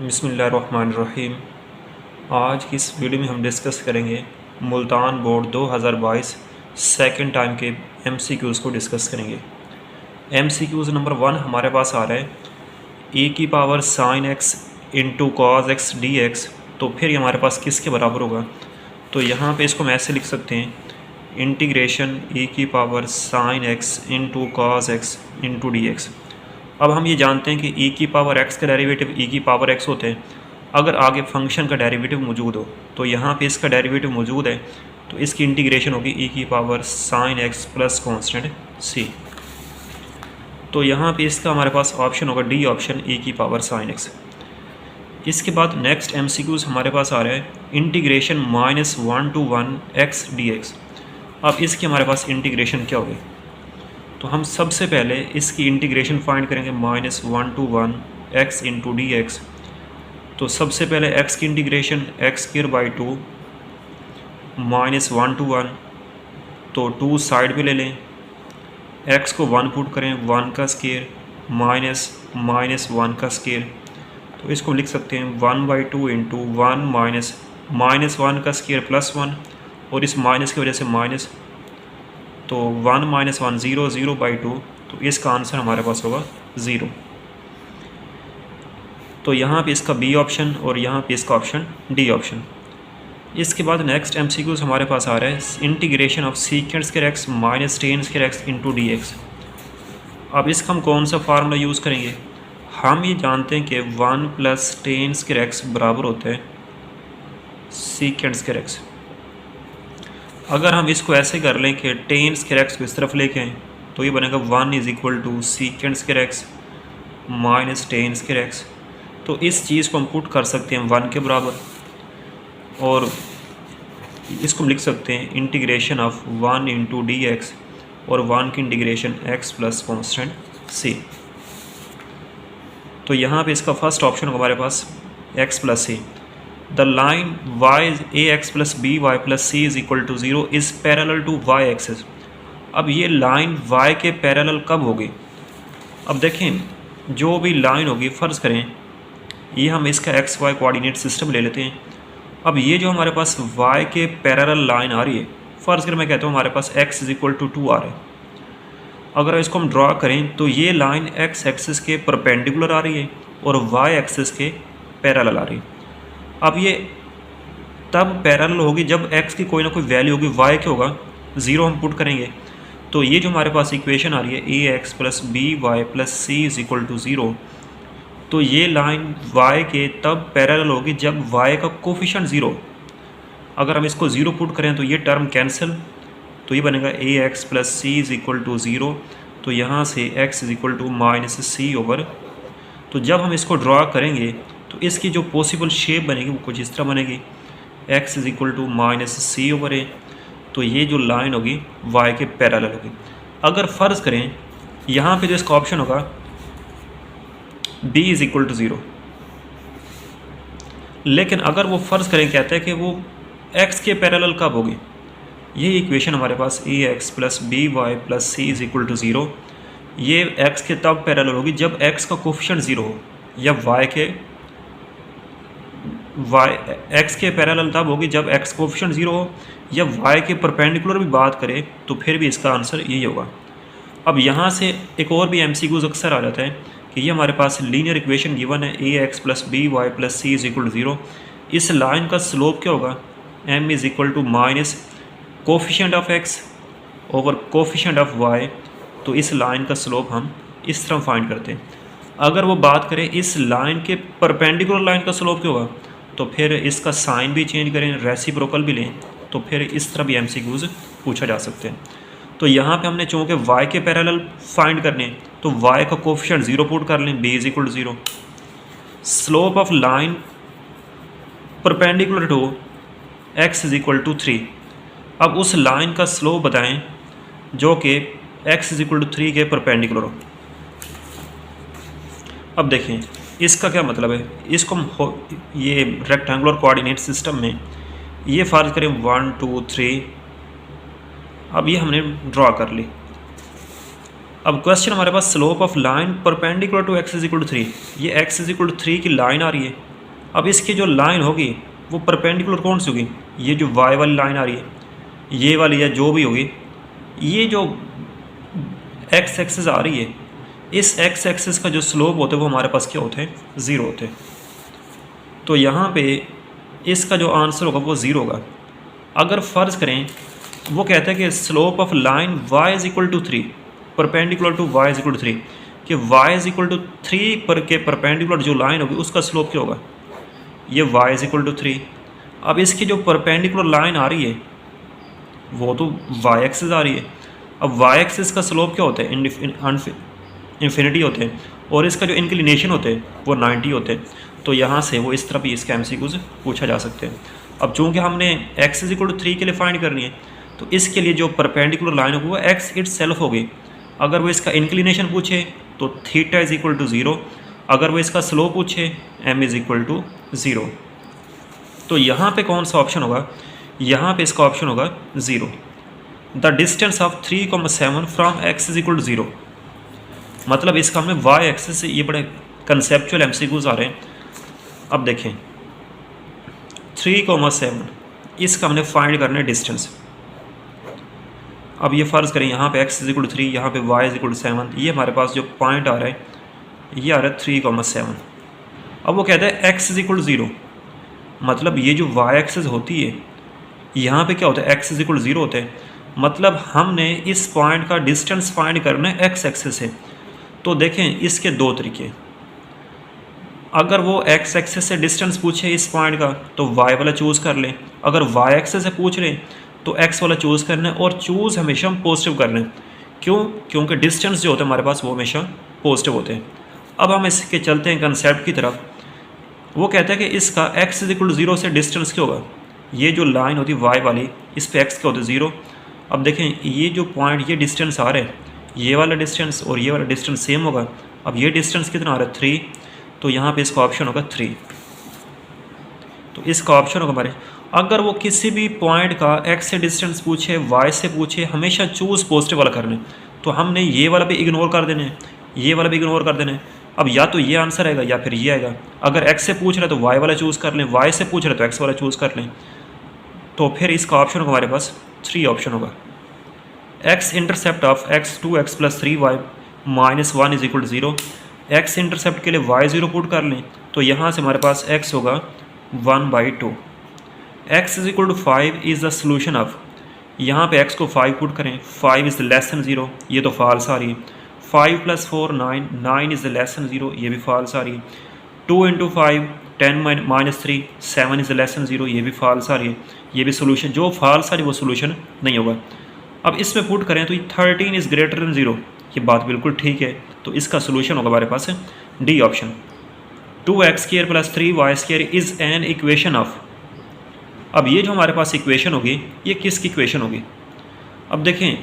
बिस्मिल्लाहिर्रहमानिर्रहीम। आज की इस वीडियो में हम डिस्कस करेंगे मुल्तान बोर्ड 2022 सेकंड टाइम के MCQs को डिस्कस करेंगे। MCQs नंबर 1 हमारे पास आ रहा है e sin x into cos x dx। तो फिर ये हमारे पास किसके बराबर होगा? तो यहाँ पे इसको हम ऐसे लिख सकते हैं, integration e sin x into cos x into dx। अब हम ये जानते हैं कि e का डेरिवेटिव e होते हैं। अगर आगे फंक्शन का डेरिवेटिव मौजूद हो तो यहाँ पे इसका डेरिवेटिव मौजूद है, तो इसकी इंटीग्रेशन होगी e sin x plus constant c। तो यहाँ पे इसका हमारे पास ऑप्शन होगा D option e sin x। इसके बाद नेक्स्ट MCQs हमारे पास आ रहा है इंटीग्रेशन -1 to 1 x dx। अब इसकी हमारे पास इंटीग्रेशन क्या होगी? तो हम सबसे पहले इसकी इंटीग्रेशन फाइंड करेंगे -1 to 1 x into D x. तो सबसे पहले x की इंटीग्रेशन x² 2 -1 to 1, तो 2 साइड पे ले लें, x को 1 पुट करें, 1 का स्केयर माइनस 1 का स्केयर। तो इसको लिख सकते हैं 1/2 इंटू 1 -1 का स्केयर प्लस 1, और इस माइनस की वजह से माइनस, तो 1 - 1 0 0/2। तो इसका आंसर हमारे पास होगा 0। तो यहाँ पे इसका बी ऑप्शन और यहाँ पे इसका ऑप्शन डी ऑप्शन। इसके बाद नेक्स्ट MCQs हमारे पास आ रहा है integration of sec² x minus tan² x into D x. अब इसका हम कौन सा फार्मूला यूज़ करेंगे? हम ये जानते हैं कि 1 + tan² x बराबर होता है sec² x। अगर हम इसको ऐसे कर लें कि tan² x को इस तरफ लेके आएँ तो ये बनेगा 1 = sec² x minus tan² x। तो इस चीज़ को हम पुट कर सकते हैं 1 के बराबर, और इसको हम लिख सकते हैं integration of 1 into D X, और 1 की integration x plus constant c। तो यहाँ पे इसका फर्स्ट ऑप्शन होगा हमारे पास x plus c। The line ax plus by plus c = 0 is parallel to y axis. अब ये लाइन y के पैरेलल कब होगी? अब देखें, जो भी लाइन होगी, फ़र्ज़ करें ये हम इसका XY कोऑर्डिनेट सिस्टम ले लेते हैं। अब ये जो हमारे पास y के पैरेलल लाइन आ रही है, फ़र्ज़ कर मैं कहता हूँ हमारे पास x = 2 आ रहा है। अगर इसको हम ड्रा करें तो ये लाइन x एक्सिस के परपेंडिकुलर आ रही है और y एक्सिस के पैरेलल आ रही है। अब ये तब पैरेलल होगी जब x की कोई ना कोई वैल्यू होगी, y क्या होगा 0 हम पुट करेंगे। तो ये जो हमारे पास इक्वेशन आ रही है ax + by + c = 0, तो ये लाइन y के तब पैरेलल होगी जब y का कोफिशिएंट 0। अगर हम इसको 0 पुट करें तो ये टर्म कैंसिल, तो ये बनेगा ax + c = 0। तो यहाँ से x = -c/। तो जब हम इसको ड्रा करेंगे तो इसकी जो पॉसिबल शेप बनेगी वो कुछ इस तरह बनेगी, x = -c/a। तो ये जो लाइन होगी y के पैरेलल होगी। अगर फ़र्ज़ करें यहाँ पे जो इसका ऑप्शन होगा b = 0, लेकिन अगर वो फ़र्ज़ करें कहते हैं कि वो x के पैरेलल कब होगी, ये इक्वेशन हमारे पास ax + by + c = 0, ये x के तब पैरेलल होगी जब x का कोफिशिएंट 0 हो, या x के पैरेलल तब होगी जब x कोफिशिएंट 0 हो, या y के परपेंडिकुलर भी बात करें तो फिर भी इसका आंसर यही होगा। अब यहाँ से एक और भी MCQs अक्सर आ जाता है कि ये हमारे पास लीनियर इक्वेशन गिवन है ax + by + c = 0। इस लाइन का स्लोप क्या होगा? m = coefficient of x over coefficient of y। तो इस लाइन का स्लोप हम इस तरह फाइंड करते हैं। अगर वो बात करें इस लाइन के परपेंडिकुलर लाइन का स्लोप क्या होगा, तो फिर इसका साइन भी चेंज करें, रेसिप्रोकल भी लें, तो फिर इस तरह भी MCQs पूछा जा सकते हैं। तो यहाँ पे हमने चूँकि y के पैरेलल फाइंड करने हैं तो y का कोफिशिएंट 0 पुट कर लें, b = 0। Slope of line perpendicular to x = 3। अब उस लाइन का स्लोप बताएं जो कि x = 3 के परपेंडिकुलर हो। अब देखें इसका क्या मतलब है, इसको हम ये रेक्टेंगुलर कोऑर्डिनेट सिस्टम में ये फ़र्ज़ करें 1 2 3। अब ये हमने ड्रा कर ली। अब क्वेश्चन हमारे पास slope of line perpendicular to x = 3। ये x = 3 की लाइन आ रही है अब इसकी जो लाइन होगी वो परपेंडिकुलर कौन सी होगी, ये जो y वाली लाइन आ रही है, ये वाली या जो भी होगी, ये जो x एक्सिस आ रही है, इस x एक्सिस का जो स्लोप होता है वो हमारे पास क्या होते हैं, 0 होते हैं। तो यहाँ पे इसका जो आंसर होगा वो 0 होगा। अगर फ़र्ज़ करें वो कहता है कि slope of line y is equal to 3 perpendicular to y is equal to 3, कि y इज़ इक्वल टू 3 पर के परपेंडिकुलर जो लाइन होगी उसका स्लोप क्या होगा, ये y इज़ इक्वल टू 3। अब इसकी जो परपेंडिकुलर लाइन आ रही है वो तो y एक्सिस आ रही है। अब y एक्सिस का स्लोप क्या होता है, इन्फिनिटी होते हैं, और इसका जो इंक्लिनेशन होते हैं वो 90 होते हैं। तो यहाँ से वो इस तरह भी इसका MCQs पूछा जा सकते हैं। अब चूँकि हमने x इज इक्वल टू 3 के लिए फाइंड करनी है, तो इसके लिए जो परपेंडिकुलर लाइन होगी वो x इट सेल्फ होगी। अगर वो इसका इंक्लिनेशन पूछे तो थीटा इज इक्वल टू 0, अगर वो इसका स्लोप पूछे m इज इक्वल टू 0। तो यहाँ पे कौन सा ऑप्शन होगा, यहाँ पे इसका ऑप्शन होगा 0। The distance of 3,7 from x is equal to 0। मतलब इसका हमने y एक्सिस से, ये बड़े कंसेप्चुअल MCQs आ रहे हैं। अब देखें 3,7 इसका हमने फाइंड करना है डिस्टेंस। अब ये फ़र्ज़ करें यहाँ पे x इज इक्वल टू 3, यहाँ पे y इज इक्वल टू 7, ये हमारे पास जो पॉइंट आ रहा है ये आ रहा है 3,7। अब वो कहता है x इज इक्वल टू 0, मतलब ये जो y एक्सिस होती है यहाँ पे क्या होता है, x इज इक्वल टू 0 होता है। मतलब हमने इस पॉइंट का डिस्टेंस फाइंड करना है x एक्सिस से। तो देखें इसके दो तरीके, अगर वो x एक्सिस से डिस्टेंस पूछे इस पॉइंट का तो y वाला चूज़ कर लें, अगर y एक्सिस से पूछ रहे तो x वाला चूज़ करना है, और चूज़ हमेशा हम पॉजिटिव करना है। क्यों, क्योंकि डिस्टेंस जो होता है हमारे पास वो हमेशा पॉजिटिव होते हैं। अब हम इसके चलते हैं कंसेप्ट की तरफ। वो कहता है कि इसका x इज इक्वल टू 0 से डिस्टेंस क्या होगा, ये जो लाइन होती है y वाली इस पे x क्या होता है 0। अब देखें ये जो पॉइंट, ये डिस्टेंस आ रहा है, ये वाला डिस्टेंस और ये वाला डिस्टेंस सेम होगा। अब ये डिस्टेंस कितना आ रहा है 3, तो यहाँ पे इसका ऑप्शन होगा 3। तो इसका ऑप्शन होगा हमारे, अगर वो किसी भी पॉइंट का x से डिस्टेंस पूछे, y से पूछे, हमेशा चूज़ पॉजिटिव वाला करना है। तो हमने ये वाला भी इग्नोर कर देना है, ये वाला भी इग्नोर कर देना है। अब या तो ये आंसर आएगा या फिर ये आएगा। अगर x से पूछ रहे तो y वाला चूज़ कर लें, y से पूछ रहे तो x वाला चूज़ कर लें। तो फिर इसका ऑप्शन होगा हमारे पास 3 ऑप्शन होगा। x intercept of x 2x प्लस 3y माइनस 1 is equal to 0। x intercept के लिए y 0 पुट कर लें, तो यहाँ से हमारे पास x होगा 1/2। x is equal to 5 is the solution of, यहाँ पे x को 5 पुट करें, 5 इज़ लेस दैन 0, ये तो फॉल्स आ रही है। 5 + 4 9, 9 इज़ लेस दैन 0, ये भी फॉल्स आ रही है। 2 × 5 10 - 3 7 इज़ लेस दैन 0, ये भी फॉल्स आ रही है। ये भी सोल्यूशन, जो फॉल्स आ रही है वो सोल्यूशन नहीं होगा। अब इसमें पुट करें तो ये 13 इज़ ग्रेटर दैन 0, ये बात बिल्कुल ठीक है। तो इसका सोल्यूशन होगा हमारे पास D option. 2x² + 3y² is an equation of. अब ये जो हमारे पास इक्वेशन होगी ये किसकी इक्वेशन होगी। अब देखें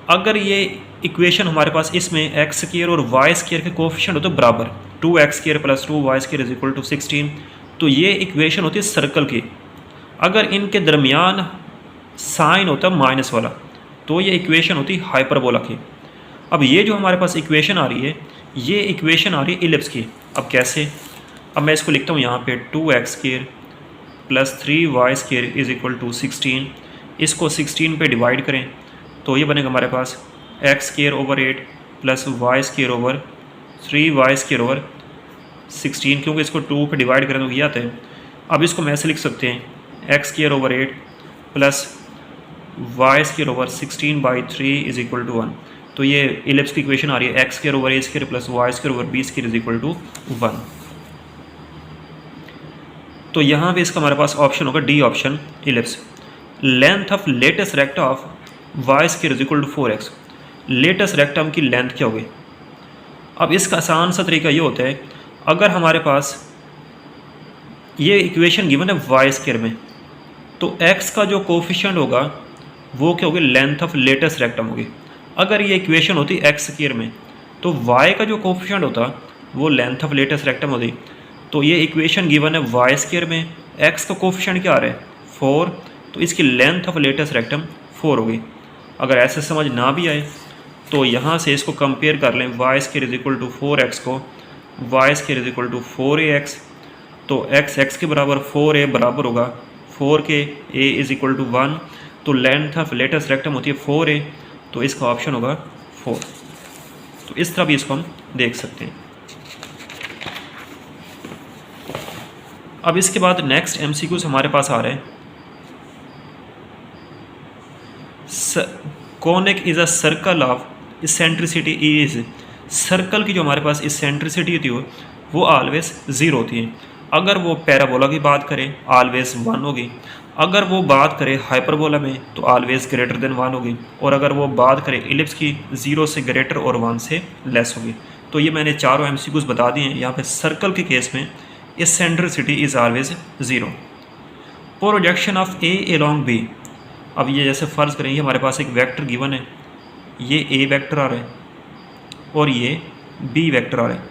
अगर ये इक्वेशन हमारे पास इसमें x² और y² के कोफिशिएंट होते बराबर, 2x² + 2y² is equal to 16, तो ये इक्वेशन होती है सर्कल की। अगर इनके दरमियान साइन होता माइनस वाला तो ये इक्वेशन होती हाइपरबोला की। अब ये जो हमारे पास इक्वेशन आ रही है ये इक्वेशन आ रही है इलिप्स की। अब कैसे, अब मैं इसको लिखता हूँ यहाँ पे 2x² + 3y² is equal to 16। इसको 16 पे डिवाइड करें तो ये बनेगा हमारे पास x²/8 + y² 3y² 16, क्योंकि इसको 2 पे डिवाइड करें तो ये आता है। अब इसको मैं ऐसे लिख सकते हैं x²/8 + y² 16/3 is equal to 1। तो ये इलिप्स की इक्वेशन आ रही है x² + y² b² is equal to 1। तो यहाँ पे इसका हमारे पास ऑप्शन होगा D option ellipse. Length of latus rectum of y² is equal to 4x। Latus rectum की लेंथ क्या होगी। अब इसका आसान सा तरीका ये होता है, अगर हमारे पास ये इक्वेशन गिवन है y² में, तो x का जो कोफिशिएंट होगा वो क्या होगी, लेंथ ऑफ लेटेस्ट रेक्टम होगी। अगर ये इक्वेशन होती x² में तो y का जो कोफिशिएंट होता वो लेंथ ऑफ लेटेस्ट रेक्टम होती। तो ये इक्वेशन गिवन है y² में, x का कोफिशिएंट क्या आ रहा है 4, तो इसकी लेंथ ऑफ लेटेस्ट रेक्टम 4 होगी। अगर ऐसे समझ ना भी आए तो यहाँ से इसको कंपेयर कर लें, y² is equal to 4x को y² is equal to 4ax तो x के बराबर 4a बराबर होगा 4 के a इज़ इक्वल टू 1। तो लेंथ ऑफ लेटेस्ट रेक्टम होती है 4a, तो इसका ऑप्शन होगा 4। तो इस तरह भी इसको हम देख सकते हैं। अब इसके बाद नेक्स्ट MCQs हमारे पास आ रहे हैं। Conic is a circle of eccentricity is, circle की जो हमारे पास इसेंट्रिसिटी होती है वो ऑलवेज 0 होती है। अगर वो पैराबोला की बात करें ऑलवेज 1 होगी, अगर वो बात करें हाइपरबोला में तो ऑलवेज ग्रेटर देन 1 होगी, और अगर वो बात करें इलिप्स की 0 से ग्रेटर और 1 से लेस होगी। तो ये मैंने चारों MCQs बता दिए हैं। यहाँ पे सर्कल के केस में eccentricity is always 0। Projection of A along B, अब ये जैसे फ़र्ज़ करें ये हमारे पास एक वेक्टर गिवन है, ये ए वेक्टर आ रहा है और ये बी वेक्टर आ रहा है।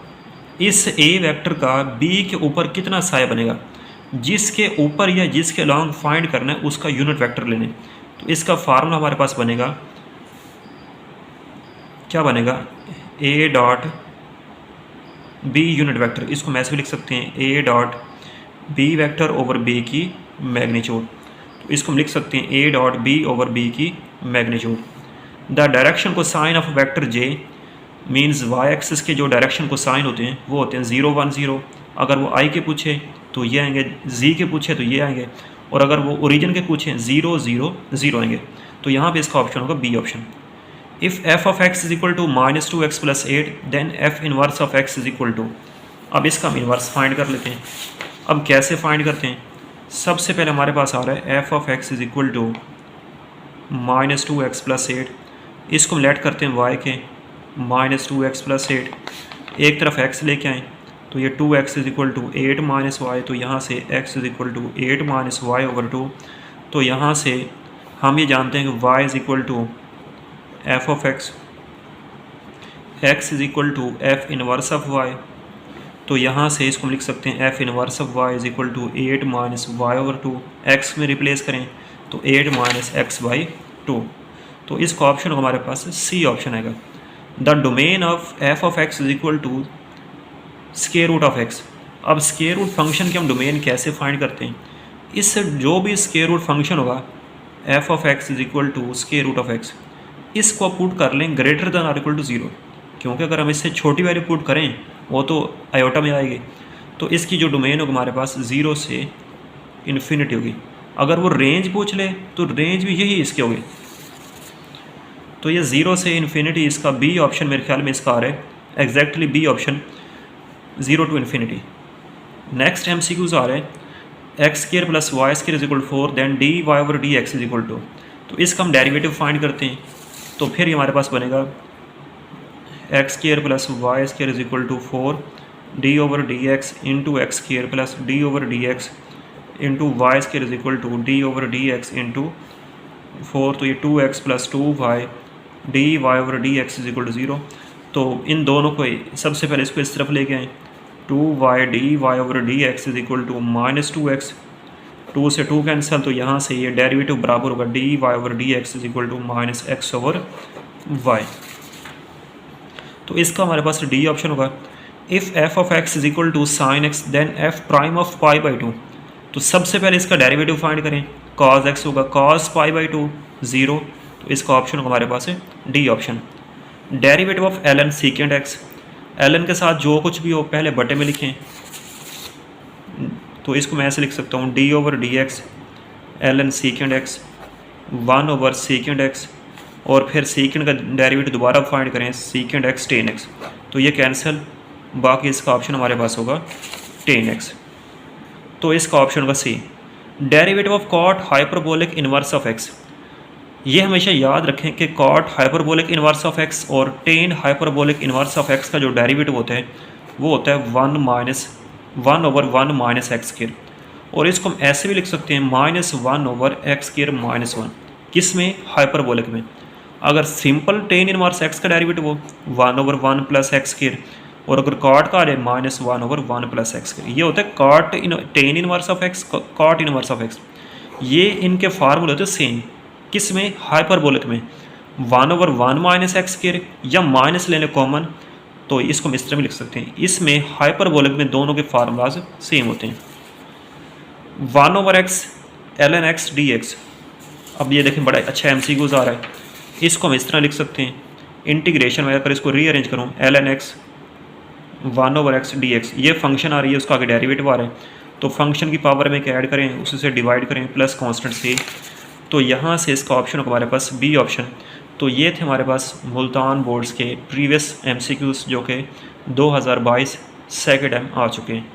इस ए वेक्टर का बी के ऊपर कितना साया बनेगा, जिसके ऊपर या जिसके अलोंग फाइंड करना है उसका यूनिट वेक्टर लेने। तो इसका फार्मूला हमारे पास बनेगा, क्या बनेगा, A dot B unit vector. इसको हम ऐसे भी लिख सकते हैं A dot B vector over B की मैग्नीट्यूड। तो इसको हम लिख सकते हैं A dot B over B की मैग्नीट्यूड। द डायरेक्शन को sine of vector J means Y axis के जो डायरेक्शन को साइन होते हैं वो होते हैं 0 1 0। अगर वो आई के पूछे तो ये आएंगे, जी के पूछे तो ये आएंगे, और अगर वो ओरिजिन के पूछे 0 0 0 आएंगे। तो यहाँ पे इसका ऑप्शन होगा B option. If F of x is equal to -2x + 8 then F inverse of x is equal to, अब इसका हम इनवर्स फाइंड कर लेते हैं। अब कैसे फाइंड करते हैं, सबसे पहले हमारे पास आ रहा है F of x is equal to -2x + 8। इसको हम लेट करते हैं y के -2x + 8, एक तरफ x लेके आएँ तो ये 2x is equal to 8 - y, तो यहाँ से x is equal to 8 - y over 2। तो यहाँ से हम ये जानते हैं कि y is equal to F of x is equal to F inverse of y। तो यहाँ से इसको हम लिख सकते हैं F inverse of y is equal to 8 - y over 2। x में रिप्लेस करें तो 8 - x/2। तो इसका ऑप्शन हमारे पास सी ऑप्शन आएगा। The domain of F of x is equal to square root of X. अब स्क्वायर रूट फंक्शन के हम डोमेन कैसे फाइंड करते हैं, इससे जो भी स्क्वायर रूट फंक्शन होगा F of x is equal to square root of X, इसको पुट कर लें ग्रेटर देन और इक्वल टू 0, क्योंकि अगर हम इससे छोटी वैल्यू पुट करें वो तो आयोटा में आएगी। तो इसकी जो डोमेन होगी हमारे पास 0 से इन्फिनिटी होगी। अगर वो रेंज पूछ ले तो रेंज भी यही इसकी होगी। तो ये 0 से इन्फिनिटी, इसका बी ऑप्शन मेरे ख्याल में इसका आ रहा है exactly B option 0 to infinity. Next MCQs आ रहे हैं x² + y² is equal 4 then dy over dx is equal to. तो इसका हम डेरिवेटिव फाइंड करते हैं तो फिर ये हमारे पास बनेगा x² + y² is equal to 4 d over dx into x² plus d over dx into y² is equal to d over dx into 4। तो ये 2x + 2y dy over dx is equal to 0। तो इन दोनों को सबसे पहले इसको इस तरफ लेके आएँ, 2y dy over dx is equal to -2x, 2 से 2 कैंसिल, तो यहाँ से ये डेरिवेटिव बराबर होगा dy over dx is equal to -x over y। तो इसका हमारे पास डी ऑप्शन होगा। If F of x is equal to sine x then f prime of π/2। तो सबसे पहले इसका डेरिवेटिव फाइंड करें, cos x होगा cos π/2 0। तो इसका ऑप्शन होगा हमारे पास है D option. Derivative of ln सीकेंड x, ln के साथ जो कुछ भी हो पहले बटे में लिखें, तो इसको मैं ऐसे लिख सकता हूँ d over dx ln सीकेंड x 1 over सीकेंड x, और फिर सीकेंड का डेरिवेटिव दोबारा फाइंड करें सीकेंड x tan x, तो ये कैंसिल, बाकी इसका ऑप्शन हमारे पास होगा tan x। तो इसका ऑप्शन होगा C. Derivative of cot hyperbolic inverse of x, ये हमेशा याद रखें कि cot hyperbolic inverse of x और tan hyperbolic inverse of x का जो डेरिवेटिव होता है वो होता है 1 ओवर 1 - x²। और इसको हम ऐसे भी लिख सकते हैं -1 ओवर x² -1, किस में, हाइपरबोलिक में। अगर सिंपल टेन इनवर्स x का डेरिवेटिव हो 1 ओवर 1 प्लस x², और अगर कॉट का आ रहे -1 ओवर 1 प्लस x², ये होता है cot tan inverse of x, cot inverse of x। ये इनके फार्मूले होते हैं सेम, किस में, हाइपरबोलिक में, 1 ओवर 1 - x² या माइनस लेने कॉमन तो इसको हम इस तरह भी लिख सकते हैं। इसमें हाइपरबोलिक में दोनों के फार्मूलाज सेम होते हैं। 1/x ln x dx। अब ये देखें बड़ा अच्छा MCQs आ रहा है, इसको हम इस तरह लिख सकते हैं। इंटीग्रेशन में अगर इसको रीअरेंज करूँ ln x 1/x dx, ये फंक्शन आ रही है, उसका आगे डेरिवेटिव आ रहा है, तो फंक्शन की पावर में क्या ऐड करें, उसी से डिवाइड करें प्लस कांस्टेंट से। तो यहाँ से इसका ऑप्शन होगा हमारे पास बी ऑप्शन। तो ये थे हमारे पास मुल्तान बोर्ड्स के प्रीवियस MCQs जो कि 2022 सेकेंड टाइम आ चुके हैं।